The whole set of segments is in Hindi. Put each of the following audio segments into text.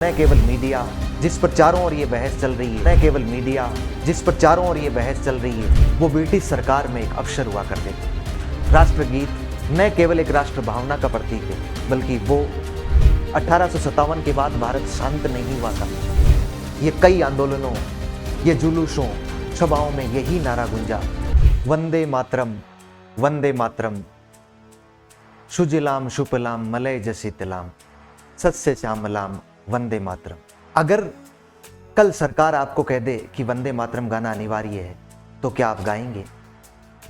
न केवल मीडिया जिस पर चारों ओर ये बहस चल रही है, न केवल मीडिया जिस पर चारों ओर ये बहस चल रही है, वो ब्रिटिश सरकार में एक अवसर हुआ करते थे। राष्ट्रगीत न केवल एक राष्ट्र भावना का प्रतीक है, बल्कि वो 1857 के बाद भारत शांत नहीं हुआ था। ये कई आंदोलनों, ये जुलूसों, सभाओं में यही नारा गूंजा, वंदे मातरम, वंदे मातरम, सुजलाम सुफलाम मलयज शीतलाम, सस्य श्यामलाम, वंदे मातरम। अगर कल सरकार आपको कह दे कि वंदे मातरम गाना अनिवार्य है, तो क्या आप गाएंगे?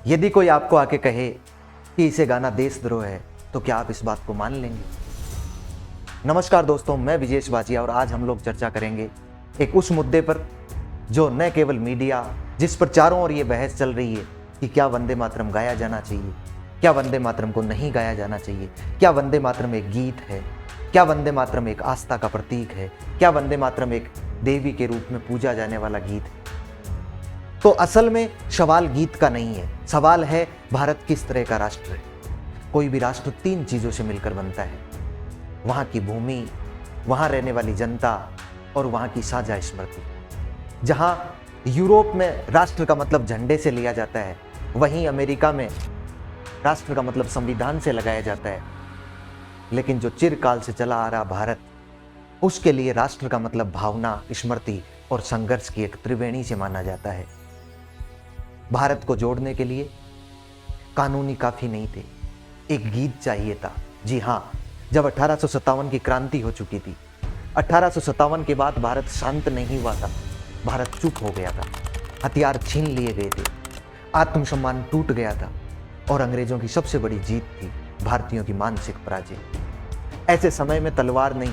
यदि कोई आपको आके कहे कि इसे गाना देशद्रोह है, तो क्या आप इस बात को मान लेंगे? नमस्कार दोस्तों, मैं विजेश बाजिया और आज हम लोग चर्चा करेंगे एक उस मुद्दे पर जो न केवल मीडिया जिस पर चारों ओर ये बहस चल रही है कि क्या वंदे मातरम गाया जाना चाहिए, क्या वंदे मातरम को नहीं गाया जाना चाहिए, क्या वंदे मातरम एक गीत है, क्या वंदे मातरम एक आस्था का प्रतीक है, क्या वंदे मातरम एक देवी के रूप में पूजा जाने वाला गीत है। तो असल में सवाल गीत का नहीं है, सवाल है भारत किस तरह का राष्ट्र है। कोई भी राष्ट्र तीन चीजों से मिलकर बनता है: वहां की भूमि, वहां रहने वाली जनता और वहां की साझा स्मृति। जहां यूरोप में राष्ट्र का मतलब झंडे से लिया जाता है, वहीं अमेरिका में राष्ट्र का मतलब संविधान से लगाया जाता है। लेकिन जो चिरकाल से चला आ रहा भारत, उसके लिए राष्ट्र का मतलब भावना, स्मृति और संघर्ष की एक त्रिवेणी से माना जाता है। भारत को जोड़ने के लिए कानूनी काफी नहीं थे, एक गीत चाहिए था। जी हाँ, जब 1857 की क्रांति हो चुकी थी, 1857 के बाद भारत शांत नहीं हुआ था, भारत चुप हो गया था, हथियार छीन लिए गए थे, आत्मसम्मान टूट गया था और अंग्रेजों की सबसे बड़ी जीत थी भारतीयों की मानसिक पराजय। ऐसे समय में तलवार नहीं,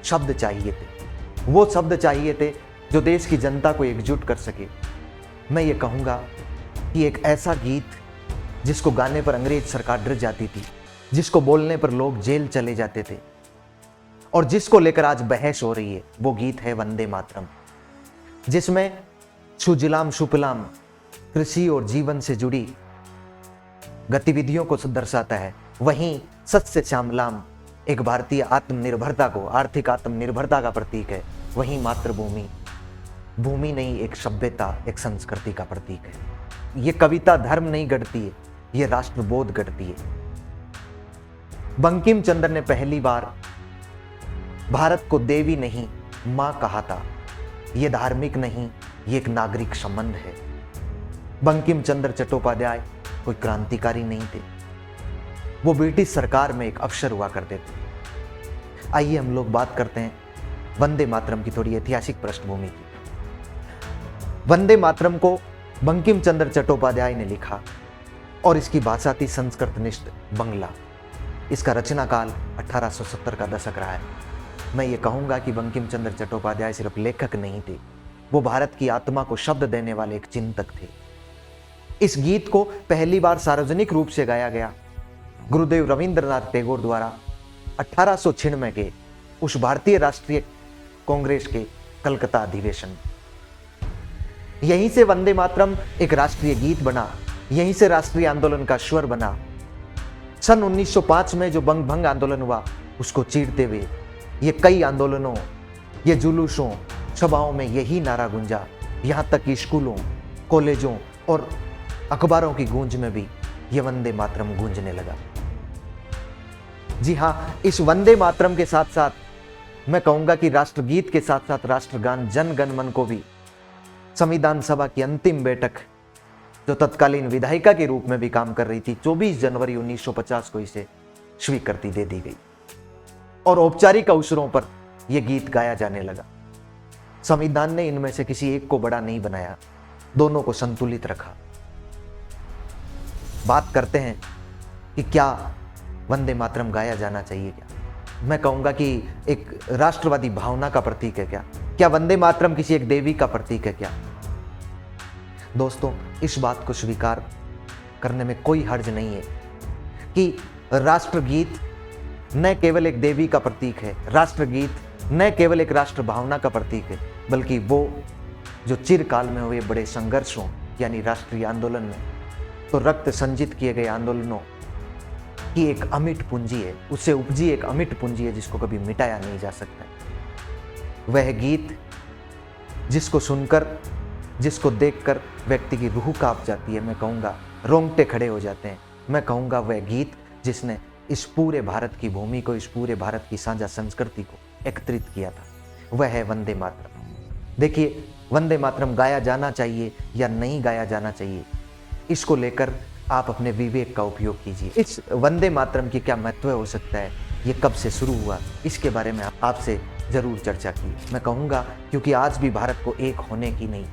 शब्द चाहिए थे। वो शब्द चाहिए थे जो देश की जनता को एकजुट कर सके। मैं ये कहूँगा कि एक ऐसा गीत जिसको गाने पर अंग्रेज सरकार डर जाती थी, जिसको बोलने पर लोग जेल चले जाते थे और जिसको लेकर आज बहस हो रही है, वो गीत है वंदे मातरम, जिसमें सुजलाम सुफलाम कृषि और जीवन से जुड़ी गतिविधियों को दर्शाता है, वहीं सस्य श्यामलाम एक भारतीय आत्मनिर्भरता को, आर्थिक आत्मनिर्भरता का प्रतीक है, वहीं मातृभूमि, भूमि नहीं, एक सभ्यता, एक संस्कृति का प्रतीक है। ये कविता धर्म नहीं गढ़ती है, ये राष्ट्रबोध गढ़ती है। बंकिम चंद्र ने पहली बार भारत को देवी नहीं मां कहा था। ये धार्मिक नहीं, ये एक नागरिक संबंध है। बंकिम चंद्र चट्टोपाध्याय कोई क्रांतिकारी नहीं थे, वो ब्रिटिश सरकार में एक अफसर हुआ करते थे। आइए हम लोग बात करते हैं वंदे मातरम की थोड़ी ऐतिहासिक पृष्ठभूमि की। वंदे मातरम को बंकिम चंद्र चट्टोपाध्याय ने लिखा और इसकी भाषा थी संस्कृतनिष्ठ बंगला। इसका रचना काल 1870 का दशक रहा है। मैं ये कहूँगा कि बंकिम चंद्र चट्टोपाध्याय सिर्फ लेखक नहीं थे, वो भारत की आत्मा को शब्द देने वाले एक चिंतक थे। इस गीत को पहली बार सार्वजनिक रूप से गाया गया गुरुदेव रविंद्रनाथ टैगोर द्वारा 1896 के उस भारतीय राष्ट्रीय कांग्रेस के कलकत्ता अधिवेशन। यहीं से वंदे मातरम एक राष्ट्रीय गीत बना, यहीं से राष्ट्रीय आंदोलन का स्वर बना। सन 1905 में जो बंग भंग आंदोलन हुआ, उसको चीरते हुए ये कई आंदोलनों, ये जुलूसों, सभाओं में यही नारा गूंजा, यहां तक कि स्कूलों, कॉलेजों और अखबारों की गूंज में भी ये वंदे मातरम गूंजने लगा। जी हाँ, इस वंदे मातरम के साथ साथ मैं कहूंगा कि राष्ट्रगीत के साथ साथ राष्ट्रगान जन गण मन को भी संविधान सभा की अंतिम बैठक, जो तत्कालीन विधायिका के रूप में भी काम कर रही थी, 24 जनवरी 1950 को इसे स्वीकृति दे दी गई और औपचारिक अवसरों पर यह गीत गाया जाने लगा। संविधान ने इनमें से किसी एक को बड़ा नहीं बनाया, दोनों को संतुलित रखा। बात करते हैं कि क्या वंदे मातरम गाया जाना चाहिए। क्या मैं कहूँगा कि एक राष्ट्रवादी भावना का प्रतीक है क्या वंदे मातरम किसी एक देवी का प्रतीक है क्या? दोस्तों, इस बात को स्वीकार करने में कोई हर्ज नहीं है कि राष्ट्रगीत न केवल एक देवी का प्रतीक है, राष्ट्रगीत न केवल एक राष्ट्र भावना का प्रतीक है, बल्कि वो जो चिरकाल में हुए बड़े संघर्षों यानी राष्ट्रीय आंदोलन में तो रक्त संजित किए गए आंदोलनों की एक अमिट पूंजी है, उससे उपजी एक अमिट पूंजी है जिसको कभी मिटाया नहीं जा सकता। वह गीत जिसको सुनकर, जिसको देखकर व्यक्ति की रूह कांप जाती है, मैं कहूँगा रोंगटे खड़े हो जाते हैं। मैं कहूँगा वह गीत जिसने इस पूरे भारत की भूमि को, इस पूरे भारत की साझा संस्कृति को एकत्रित किया था, वह है वंदे मातरम। देखिए, वंदे मातरम गाया जाना चाहिए या नहीं गाया जाना चाहिए, इसको लेकर आप अपने विवेक का उपयोग कीजिए। इस वंदे मातरम की क्या महत्व हो सकता है, ये कब से शुरू हुआ, इसके बारे में आपसे ज़रूर चर्चा की। मैं कहूँगा क्योंकि आज भी भारत को एक होने की नहीं,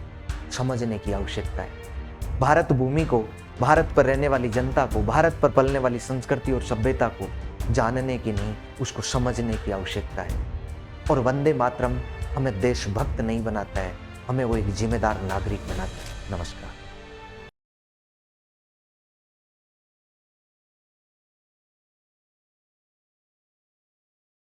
समझने की आवश्यकता है। भारत भूमि को, भारत पर रहने वाली जनता को, भारत पर पलने वाली संस्कृति और सभ्यता को जानने की नहीं, उसको समझने की आवश्यकता है। और वंदे मातरम हमें देशभक्त नहीं बनाता है, हमें वो एक जिम्मेदार नागरिक बनाता है। नमस्कार।